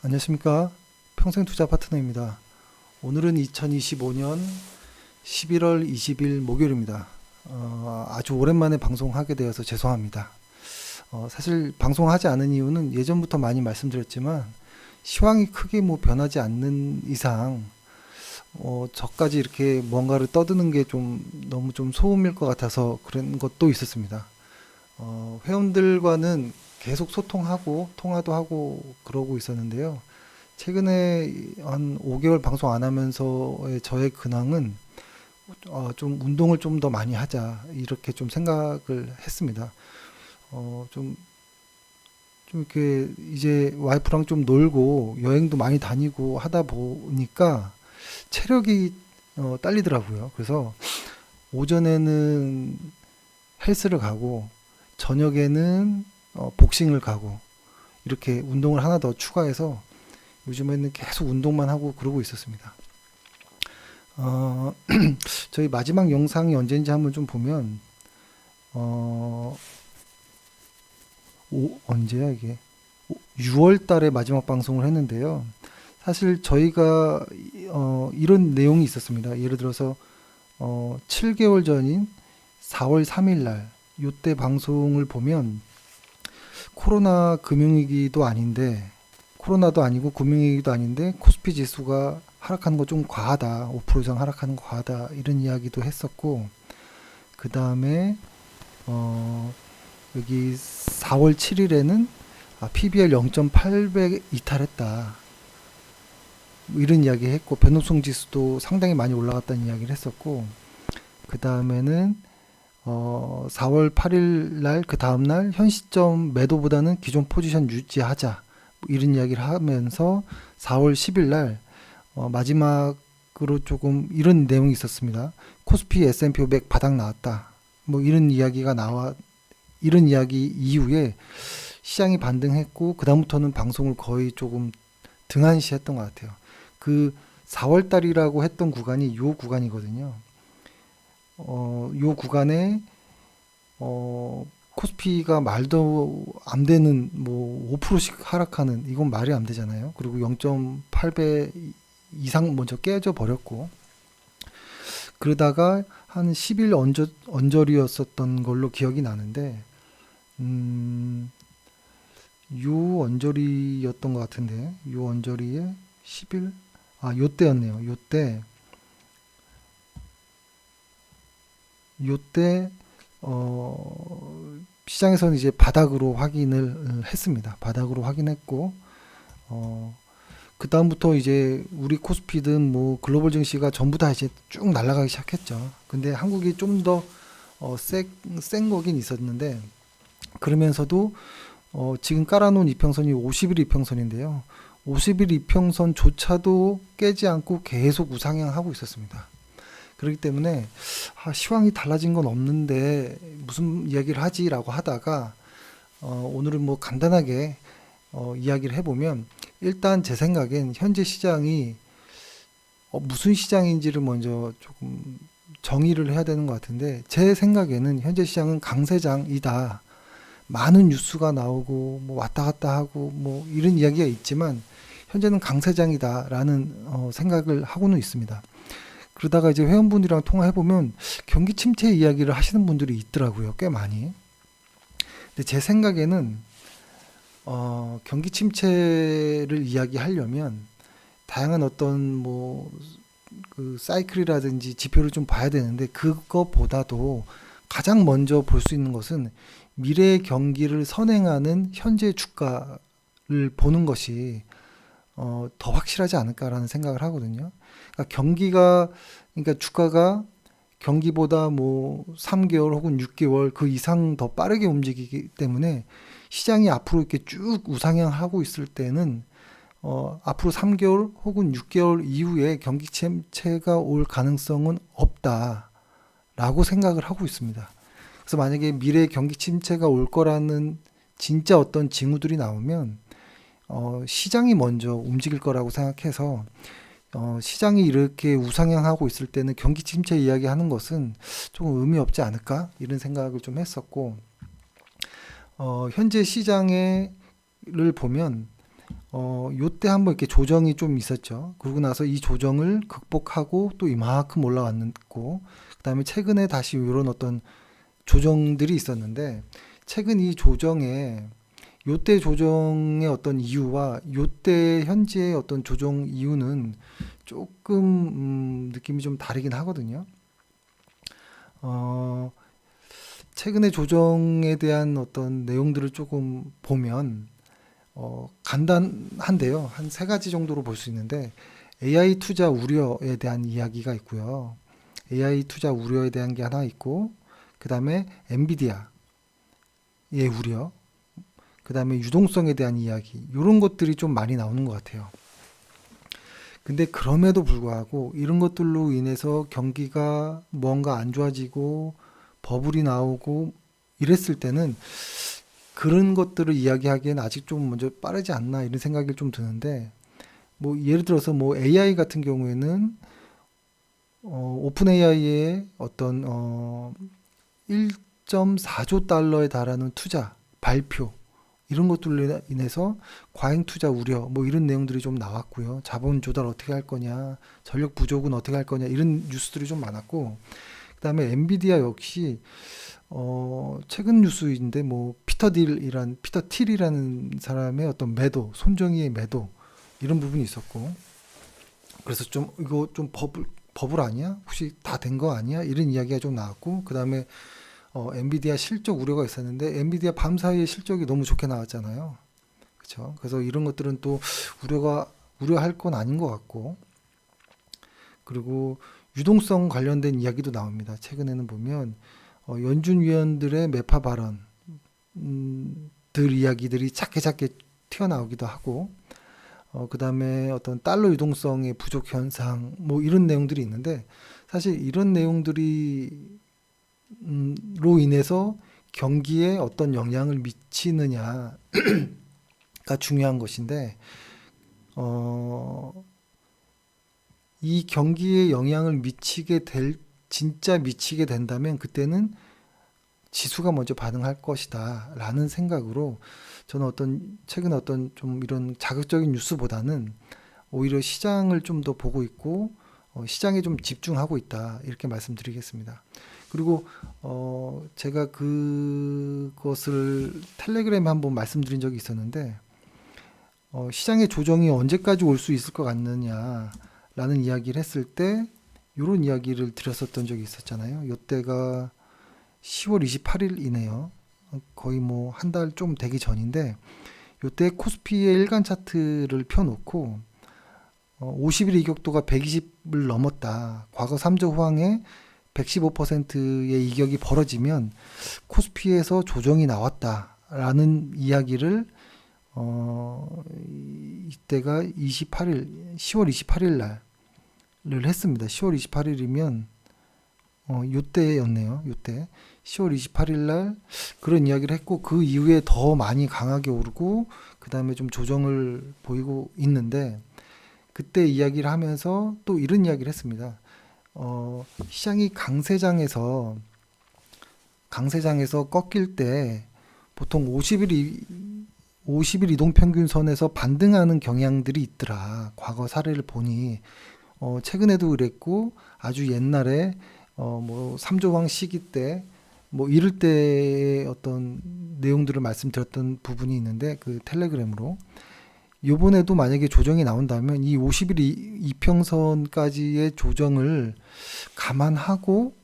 안녕하십니까. 평생투자 파트너입니다. 오늘은 2025년 11월 20일 목요일입니다. 아주 오랜만에 방송하게 되어서 죄송합니다. 사실 방송하지 않은 이유는 예전부터 많이 말씀드렸지만 시황이 크게 변하지 않는 이상 저까지 이렇게 뭔가를 떠드는 게 좀 너무 좀 소음일 것 같아서 그런 것도 있었습니다. 회원들과는 계속 소통하고 통화도 하고 그러고 있었는데요. 최근에 한 5개월 방송 안 하면서의 저의 근황은 좀 운동을 좀 더 많이 하자 이렇게 좀 생각을 했습니다. 좀 이렇게 이제 와이프랑 좀 놀고 여행도 많이 다니고 하다 보니까 체력이 딸리더라고요. 그래서 오전에는 헬스를 가고 저녁에는 복싱을 가고 이렇게 운동을 하나 더 추가해서 요즘에는 계속 운동만 하고 그러고 있었습니다. 어, 저희 마지막 영상이 언제인지 한번 좀 보면 어, 언제야 이게 6월 달에 마지막 방송을 했는데요. 사실 저희가 이런 내용이 있었습니다. 예를 들어서 7개월 전인 4월 3일 날 요때 방송을 보면 코로나 금융위기도 아닌데 코로나도 아니고 금융위기도 아닌데 코스피 지수가 하락하는 거 좀 과하다. 5% 이상 하락하는 거 과하다. 이런 이야기도 했었고 그 다음에 여기 4월 7일에는 PBR 0.8배 이탈했다. 뭐 이런 이야기 했고 변동성 지수도 상당히 많이 올라갔다는 이야기를 했었고 그 다음에는 4월 8일 날 그 다음 날 현 시점 매도보다는 기존 포지션 유지하자 뭐 이런 이야기를 하면서 4월 10일 날 마지막으로 조금 이런 내용이 있었습니다. 코스피 S&P 500 바닥 나왔다. 뭐 이런 이야기 이후에 시장이 반등했고 그다음부터는 방송을 거의 조금 등한시했던 것 같아요. 그 4월 달이라고 했던 구간이 요 구간이거든요. 요 구간에 코스피가 말도 안 되는 뭐 5%씩 하락하는 이건 말이 안 되잖아요. 그리고 0.8배 이상 먼저 깨져 버렸고 그러다가 한 10일 언저리였었던 걸로 기억이 나는데 요 언저리였던 것 같은데 요 언저리에 10일 요때였네요. 요때 시장에서는 이제 바닥으로 확인을 했습니다. 바닥으로 확인했고 그 다음부터 이제 우리 코스피든 뭐 글로벌 증시가 전부 다 이제 쭉 날아가기 시작했죠. 근데 한국이 좀 더 센 거긴 있었는데 그러면서도 지금 깔아놓은 이평선이 50일 이평선인데요. 50일 이평선조차도 깨지 않고 계속 우상향하고 있었습니다. 그렇기 때문에 시황이 달라진 건 없는데 무슨 이야기를 하지라고 하다가 오늘은 뭐 간단하게 이야기를 해보면 일단 제 생각엔 현재 시장이 무슨 시장인지를 먼저 조금 정의를 해야 되는 것 같은데 제 생각에는 현재 시장은 강세장이다. 많은 뉴스가 나오고 뭐 왔다 갔다 하고 뭐 이런 이야기가 있지만 현재는 강세장이다라는 생각을 하고는 있습니다. 그러다가 이제 회원분들이랑 통화해보면 경기 침체 이야기를 하시는 분들이 있더라고요. 꽤 많이. 근데 제 생각에는 경기 침체를 이야기하려면 다양한 어떤 뭐 그 사이클이라든지 지표를 좀 봐야 되는데 그것보다도 가장 먼저 볼 수 있는 것은 미래의 경기를 선행하는 현재 주가를 보는 것이 더 확실하지 않을까라는 생각을 하거든요. 그러니까 주가가 경기보다 뭐 3개월 혹은 6개월 그 이상 더 빠르게 움직이기 때문에 시장이 앞으로 이렇게 쭉 우상향하고 있을 때는 앞으로 3개월 혹은 6개월 이후에 경기 침체가 올 가능성은 없다라고 생각을 하고 있습니다. 그래서 만약에 미래 경기 침체가 올 거라는 진짜 어떤 징후들이 나오면 시장이 먼저 움직일 거라고 생각해서 시장이 이렇게 우상향하고 있을 때는 경기 침체 이야기하는 것은 조금 의미 없지 않을까 이런 생각을 좀 했었고 현재 시장을 보면 요때 한번 이렇게 조정이 좀 있었죠. 그러고 나서 이 조정을 극복하고 또 이만큼 올라왔고, 그다음에 최근에 다시 이런 어떤 조정들이 있었는데, 최근 이 조정에 요때 조정의 어떤 이유와 요때 현재의 어떤 조정 이유는 조금 느낌이 좀 다르긴 하거든요. 어, 최근의 조정에 대한 어떤 내용들을 조금 보면 간단한데요. 한 세 가지 정도로 볼 수 있는데 AI 투자 우려에 대한 이야기가 있고요. AI 투자 우려에 대한 게 하나 있고, 그 다음에 엔비디아의 우려, 그 다음에 유동성에 대한 이야기, 이런 것들이 좀 많이 나오는 것 같아요. 근데 그럼에도 불구하고 이런 것들로 인해서 경기가 뭔가 안 좋아지고 버블이 나오고 이랬을 때는 그런 것들을 이야기하기엔 아직 좀 먼저 빠르지 않나 이런 생각이 좀 드는데, 뭐 예를 들어서 뭐 AI 같은 경우에는 오픈 AI의 어떤 1.4조 달러에 달하는 투자 발표, 이런 것들로 인해서 과잉 투자 우려 뭐 이런 내용들이 좀 나왔고요. 자본 조달 어떻게 할 거냐, 전력 부족은 어떻게 할 거냐, 이런 뉴스들이 좀 많았고, 그다음에 엔비디아 역시 최근 뉴스인데 뭐 피터 틸이라는 사람의 어떤 매도, 손정희의 매도, 이런 부분이 있었고, 그래서 좀 이거 좀 버블 아니야? 혹시 다 된 거 아니야? 이런 이야기가 좀 나왔고, 그다음에 엔비디아 실적 우려가 있었는데 엔비디아 밤 사이에 실적이 너무 좋게 나왔잖아요. 그렇죠? 그래서 이런 것들은 또 우려할 건 아닌 것 같고, 그리고 유동성 관련된 이야기도 나옵니다. 최근에는 보면 연준 위원들의 매파 발언 들 이야기들이 작게 튀어나오기도 하고, 그다음에 어떤 달러 유동성의 부족 현상 뭐 이런 내용들이 있는데, 사실 이런 내용들이 로 인해서 경기에 어떤 영향을 미치느냐가 중요한 것인데, 어, 이 경기에 영향을 진짜 미치게 된다면 그때는 지수가 먼저 반응할 것이다 라는 생각으로, 저는 최근 어떤 좀 이런 자극적인 뉴스보다는 오히려 시장을 좀 더 보고 있고, 시장에 좀 집중하고 있다, 이렇게 말씀드리겠습니다. 그리고 제가 그것을 텔레그램에 한번 말씀드린 적이 있었는데, 시장의 조정이 언제까지 올 수 있을 것 같느냐라는 이야기를 했을 때 이런 이야기를 드렸었던 적이 있었잖아요. 이때가 10월 28일이네요. 거의 뭐 한 달 좀 되기 전인데, 이때 코스피의 일간 차트를 펴놓고 50일 이격도가 120을 넘었다. 과거 3조 후항에 115%의 이격이 벌어지면 코스피에서 조정이 나왔다라는 이야기를 이때가 10월 28일 날을 했습니다. 10월 28일이면 요때였네요. 요때 10월 28일 날 그런 이야기를 했고, 그 이후에 더 많이 강하게 오르고 그 다음에 좀 조정을 보이고 있는데, 그때 이야기를 하면서 또 이런 이야기를 했습니다. 시장이 강세장에서 꺾일 때 보통 50일 이동평균선에서 반등하는 경향들이 있더라. 과거 사례를 보니 최근에도 그랬고, 아주 옛날에 뭐 3조왕 시기 때 뭐 이럴 때의 어떤 내용들을 말씀드렸던 부분이 있는데, 그 텔레그램으로 요번에도 만약에 조정이 나온다면 이 50일 이평선까지의 조정을 감안하고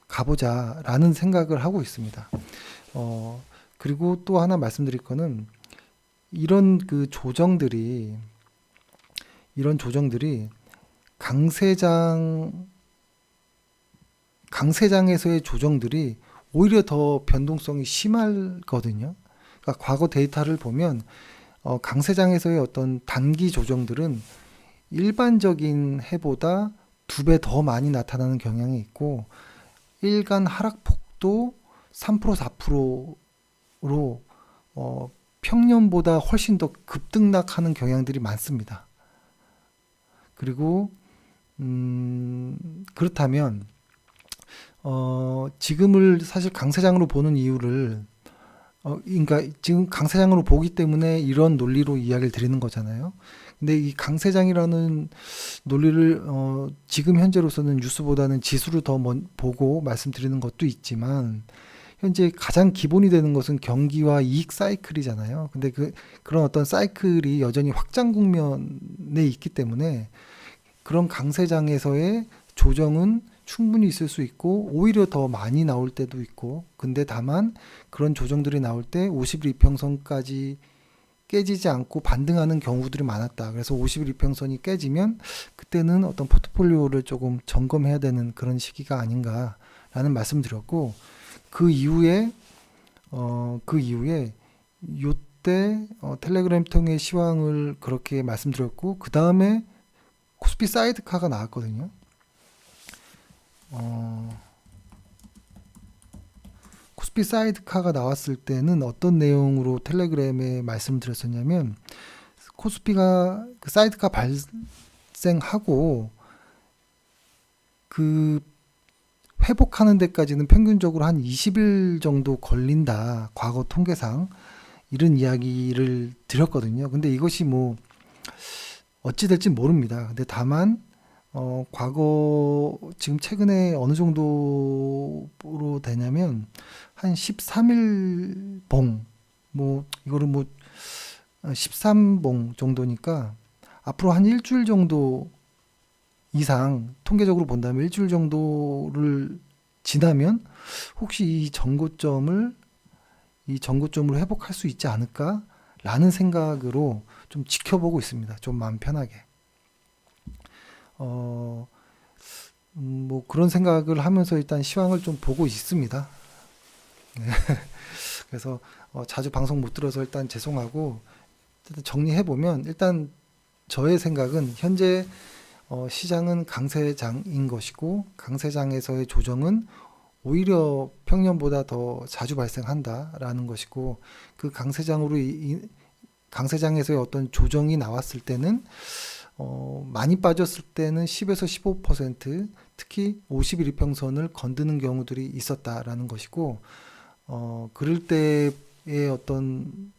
가보자라는 생각을 하고 있습니다. 그리고 또 하나 말씀드릴 거는, 이런 조정들이 강세장에서의 조정들이 오히려 더 변동성이 심하거든요. 그러니까 과거 데이터를 보면 강세장에서의 어떤 단기 조정들은 일반적인 해보다 2배 더 많이 나타나는 경향이 있고, 일간 하락폭도 3% 4%로 평년보다 훨씬 더 급등락하는 경향들이 많습니다. 그리고 그렇다면 지금을 사실 강세장으로 보는 이유를 그러니까 지금 강세장으로 보기 때문에 이런 논리로 이야기를 드리는 거잖아요. 근데 이 강세장이라는 논리를 지금 현재로서는 뉴스보다는 지수를 더 보고 말씀드리는 것도 있지만 현재 가장 기본이 되는 것은 경기와 이익 사이클이잖아요. 근데 그런 어떤 사이클이 여전히 확장 국면에 있기 때문에 그런 강세장에서의 조정은 충분히 있을 수 있고 오히려 더 많이 나올 때도 있고, 근데 다만 그런 조정들이 나올 때 50일 이평선까지 깨지지 않고 반등하는 경우들이 많았다. 그래서 50일 이평선이 깨지면 그때는 어떤 포트폴리오를 조금 점검해야 되는 그런 시기가 아닌가라는 말씀드렸고, 그 이후에 요때 텔레그램 통해 시황을 그렇게 말씀드렸고, 그 다음에 코스피 사이드카가 나왔거든요. 코스피 사이드카가 나왔을 때는 어떤 내용으로 텔레그램에 말씀드렸었냐면, 코스피가 그 사이드카 발생하고 그 회복하는 데까지는 평균적으로 한 20일 정도 걸린다, 과거 통계상. 이런 이야기를 드렸거든요. 근데 이것이 뭐 어찌 될지 모릅니다. 근데 다만 과거 지금 최근에 어느 정도로 되냐면 한 13일 봉, 뭐 이거를 뭐 13봉 정도니까 앞으로 한 일주일 정도 이상, 통계적으로 본다면 일주일 정도를 지나면 혹시 이 전고점을 회복할 수 있지 않을까라는 생각으로 좀 지켜보고 있습니다. 좀 마음 편하게. 뭐 그런 생각을 하면서 일단 시황을 좀 보고 있습니다. 네. 그래서 자주 방송 못 들어서 일단 죄송하고, 일단 정리해보면 일단 저의 생각은 현재 시장은 강세장인 것이고, 강세장에서의 조정은 오히려 평년보다 더 자주 발생한다라는 것이고, 그 강세장에서의 어떤 조정이 나왔을 때는 많이 빠졌을 때는 10에서 15%, 특히 50일 이평선을 건드는 경우들이 있었다라는 것이고, 그럴 때의 어떤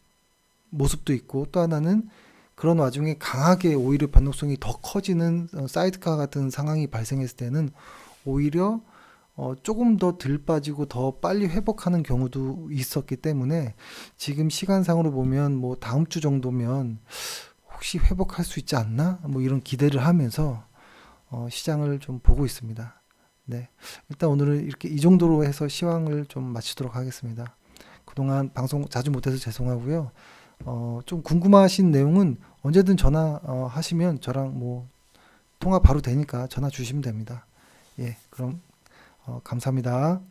모습도 있고, 또 하나는 그런 와중에 강하게 오히려 변동성이 더 커지는 사이드카 같은 상황이 발생했을 때는 오히려 조금 더 덜 빠지고 더 빨리 회복하는 경우도 있었기 때문에, 지금 시간상으로 보면 뭐 다음 주 정도면 혹시 회복할 수 있지 않나? 뭐 이런 기대를 하면서 시장을 좀 보고 있습니다. 네. 일단 오늘은 이렇게 이 정도로 해서 시황을 좀 마치도록 하겠습니다. 그동안 방송 자주 못해서 죄송하고요. 좀 궁금하신 내용은 언제든 전화 하시면 저랑 뭐 통화 바로 되니까 전화 주시면 됩니다. 예, 그럼 감사합니다.